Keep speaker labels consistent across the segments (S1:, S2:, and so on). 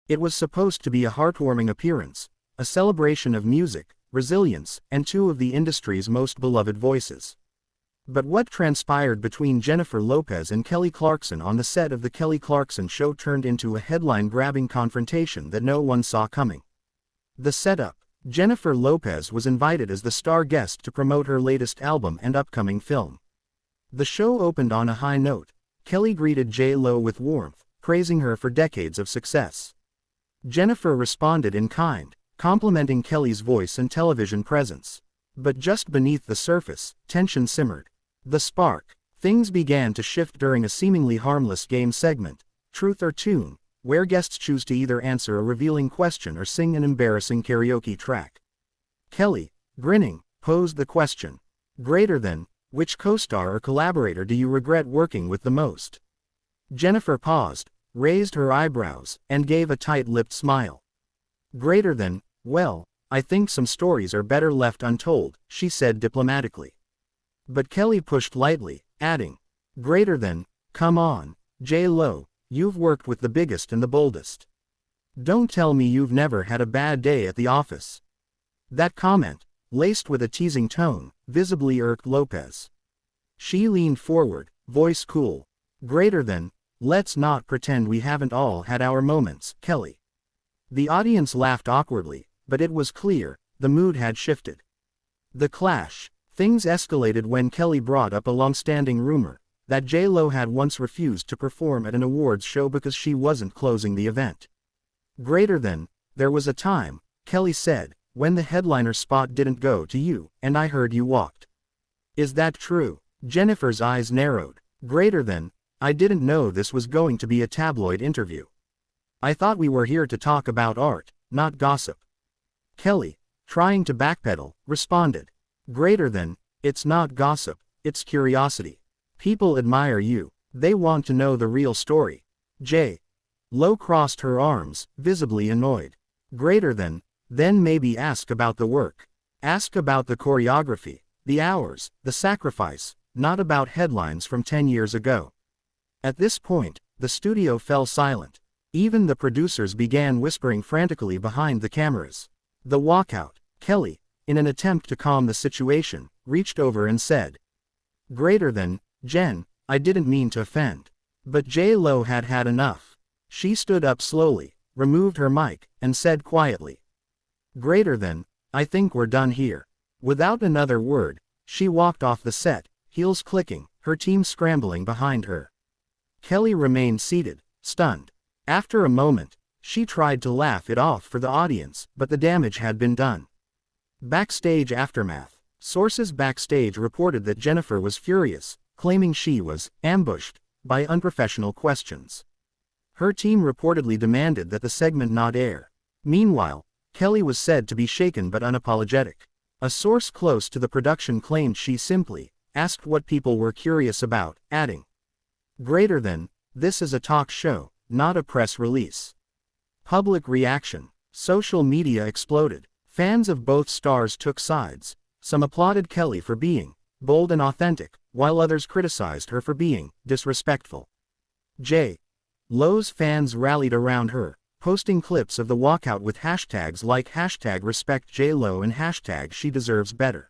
S1: It was supposed to be a heartwarming appearance, a celebration of music, resilience, and two of the industry's most beloved voices. But what transpired between Jennifer Lopez and Kelly Clarkson on the set of The Kelly Clarkson Show turned into a headline-grabbing confrontation that no one saw coming. The setup: Jennifer Lopez was invited as the star guest to promote her latest album and upcoming film. The show opened on a high note. Kelly greeted J.Lo with warmth, praising her for decades of success. Jennifer responded in kind, complimenting Kelly's voice and television presence. But just beneath the surface, tension simmered. The spark. Things began to shift during a seemingly harmless game segment, Truth or Tune, where guests choose to either answer a revealing question or sing an embarrassing karaoke track. Kelly, grinning, posed the question. Greater than, which co-star or collaborator do you regret working with the most? Jennifer paused, raised her eyebrows, and gave a tight-lipped smile. Greater than, well, I think some stories are better left untold, she said diplomatically. But Kelly pushed lightly, adding, greater than, come on, J.Lo, you've worked with the biggest and the boldest. Don't tell me you've never had a bad day at the office. That comment, laced with a teasing tone, visibly irked Lopez. She leaned forward, voice cool. Greater than, let's not pretend we haven't all had our moments, Kelly. The audience laughed awkwardly, but it was clear, the mood had shifted. The clash. Things escalated when Kelly brought up a long-standing rumor that J.Lo had once refused to perform at an awards show because she wasn't closing the event. Greater than, there was a time, Kelly said, when the headliner spot didn't go to you, and I heard you walked. Is that true? Jennifer's eyes narrowed. Greater than, I didn't know this was going to be a tabloid interview. I thought we were here to talk about art, not gossip. Kelly, trying to backpedal, responded. Greater than, it's not gossip, it's curiosity. People admire you, they want to know the real story. J.Lo crossed her arms, visibly annoyed. Greater than, then maybe ask about the work. Ask about the choreography, the hours, the sacrifice, not about headlines from 10 years ago. At this point, the studio fell silent. Even the producers began whispering frantically behind the cameras. The walkout. Kelly, in an attempt to calm the situation, reached over and said, greater than, Jen, I didn't mean to offend. But J.Lo had had enough. She stood up slowly, removed her mic, and said quietly, greater than, I think we're done here. Without another word, she walked off the set, heels clicking, her team scrambling behind her. Kelly remained seated, stunned. After a moment, she tried to laugh it off for the audience, but the damage had been done. Backstage aftermath. Sources backstage reported that Jennifer was furious, claiming she was ambushed by unprofessional questions. Her team reportedly demanded that the segment not air. Meanwhile, Kelly was said to be shaken but unapologetic. A source close to the production claimed she simply asked what people were curious about, adding, greater than, this is a talk show, not a press release. Public reaction. Social media exploded. Fans of both stars took sides. Some applauded Kelly for being bold and authentic, while others criticized her for being disrespectful. J.Lo's fans rallied around her, posting clips of the walkout with hashtags like #RespectJLo and #SheDeservesBetter.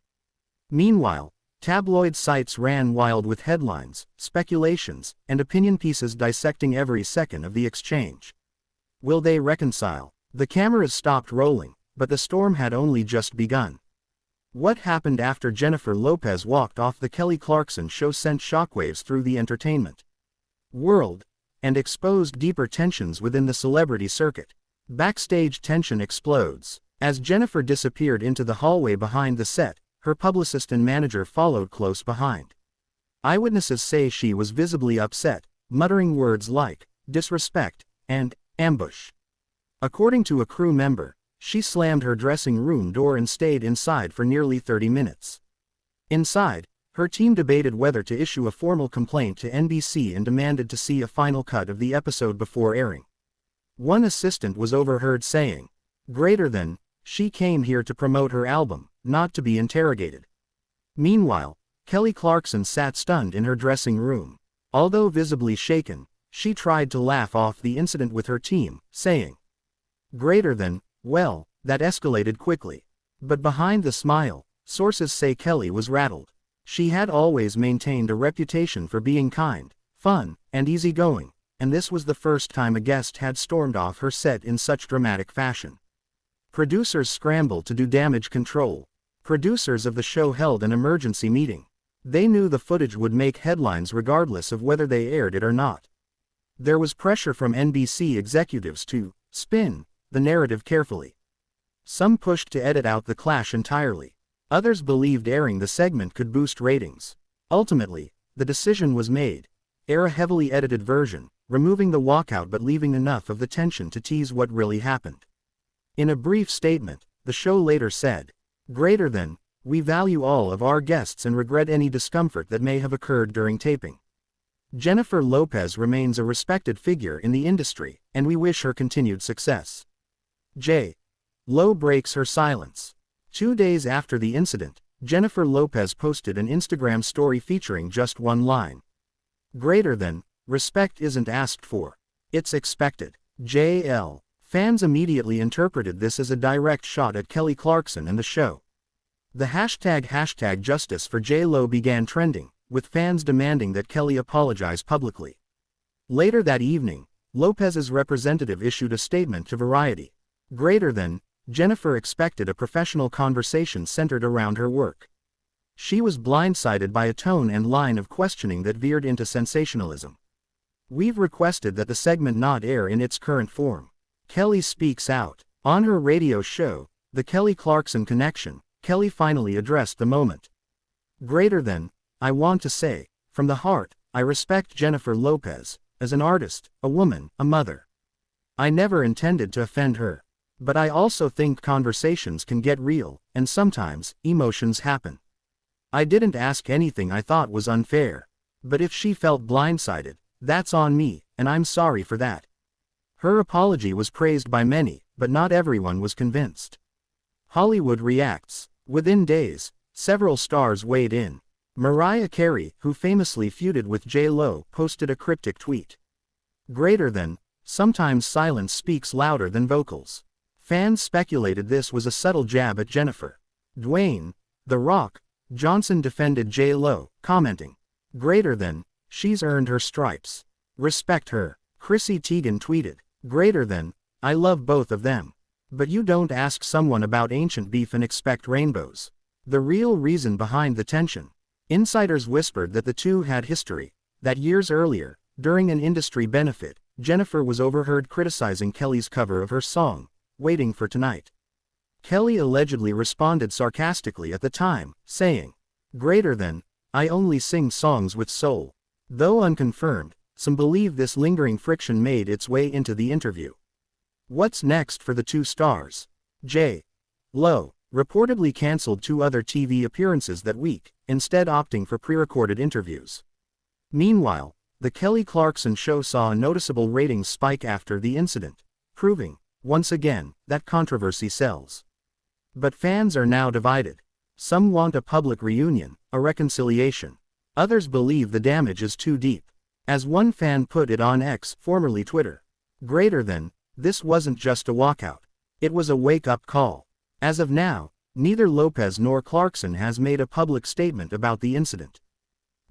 S1: Meanwhile, tabloid sites ran wild with headlines, speculations, and opinion pieces dissecting every second of the exchange. Will they reconcile? The cameras stopped rolling, but the storm had only just begun. What happened after Jennifer Lopez walked off The Kelly Clarkson Show sent shockwaves through the entertainment world, and exposed deeper tensions within the celebrity circuit. Backstage tension explodes. As Jennifer disappeared into the hallway behind the set, her publicist and manager followed close behind. Eyewitnesses say she was visibly upset, muttering words like disrespect and ambush. According to a crew member, she slammed her dressing room door and stayed inside for nearly 30 minutes. Inside, her team debated whether to issue a formal complaint to NBC and demanded to see a final cut of the episode before airing. One assistant was overheard saying, greater than, she came here to promote her album, not to be interrogated. Meanwhile, Kelly Clarkson sat stunned in her dressing room. Although visibly shaken, she tried to laugh off the incident with her team, saying, Well, that escalated quickly. But behind the smile, sources say Kelly was rattled. She had always maintained a reputation for being kind, fun, and easygoing, and this was the first time a guest had stormed off her set in such dramatic fashion. Producers scrambled to do damage control. Producers of the show held an emergency meeting. They knew the footage would make headlines regardless of whether they aired it or not. There was pressure from NBC executives to spin the narrative carefully. Some pushed to edit out the clash entirely. Others believed airing the segment could boost ratings. Ultimately, the decision was made. Air a heavily edited version, removing the walkout but leaving enough of the tension to tease what really happened. In a brief statement, the show later said, "We value all of our guests and regret any discomfort that may have occurred during taping. Jennifer Lopez remains a respected figure in the industry, and we wish her continued success." J. Lo breaks her silence. 2 days after the incident, Jennifer Lopez posted an Instagram story featuring just one line. "Respect isn't asked for. It's expected." JL. Fans immediately interpreted this as a direct shot at Kelly Clarkson and the show. The hashtag justice for J-Lo began trending, with fans demanding that Kelly apologize publicly. Later that evening, Lopez's representative issued a statement to Variety. Jennifer expected a professional conversation centered around her work. She was blindsided by a tone and line of questioning that veered into sensationalism. "We've requested that the segment not air in its current form." Kelly speaks out. On her radio show, The Kelly Clarkson Connection, Kelly finally addressed the moment. "I want to say, from the heart, I respect Jennifer Lopez, as an artist, a woman, a mother. I never intended to offend her. But I also think conversations can get real, and sometimes, emotions happen. I didn't ask anything I thought was unfair. But if she felt blindsided, that's on me, and I'm sorry for that." Her apology was praised by many, but not everyone was convinced. Hollywood reacts. Within days, several stars weighed in. Mariah Carey, who famously feuded with J-Lo, posted a cryptic tweet. "Sometimes silence speaks louder than vocals." Fans speculated this was a subtle jab at Jennifer. Dwayne "The Rock" Johnson defended J-Lo, commenting, "She's earned her stripes. Respect her." Chrissy Teigen tweeted, "I love both of them. But you don't ask someone about ancient beef and expect rainbows." The real reason behind the tension. Insiders whispered that the two had history, that years earlier, during an industry benefit, Jennifer was overheard criticizing Kelly's cover of her song, "Waiting for Tonight." Kelly allegedly responded sarcastically at the time, saying, "I only sing songs with soul." Though unconfirmed, some believe this lingering friction made its way into the interview. What's next for the two stars? J. Lo reportedly canceled 2 other TV appearances that week, instead opting for pre-recorded interviews. Meanwhile, The Kelly Clarkson Show saw a noticeable ratings spike after the incident, proving, once again, that controversy sells. But fans are now divided. Some want a public reunion, a reconciliation. Others believe the damage is too deep. As one fan put it on X, formerly Twitter, "This wasn't just a walkout. It was a wake-up call." As of now, neither Lopez nor Clarkson has made a public statement about the incident.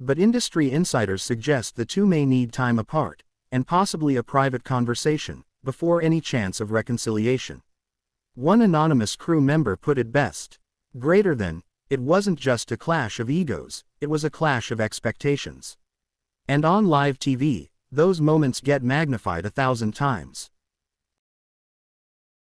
S1: But industry insiders suggest the two may need time apart, and possibly a private conversation, before any chance of reconciliation. One anonymous crew member put it best. It wasn't just a clash of egos, it was a clash of expectations. And on live TV, those moments get magnified 1,000 times.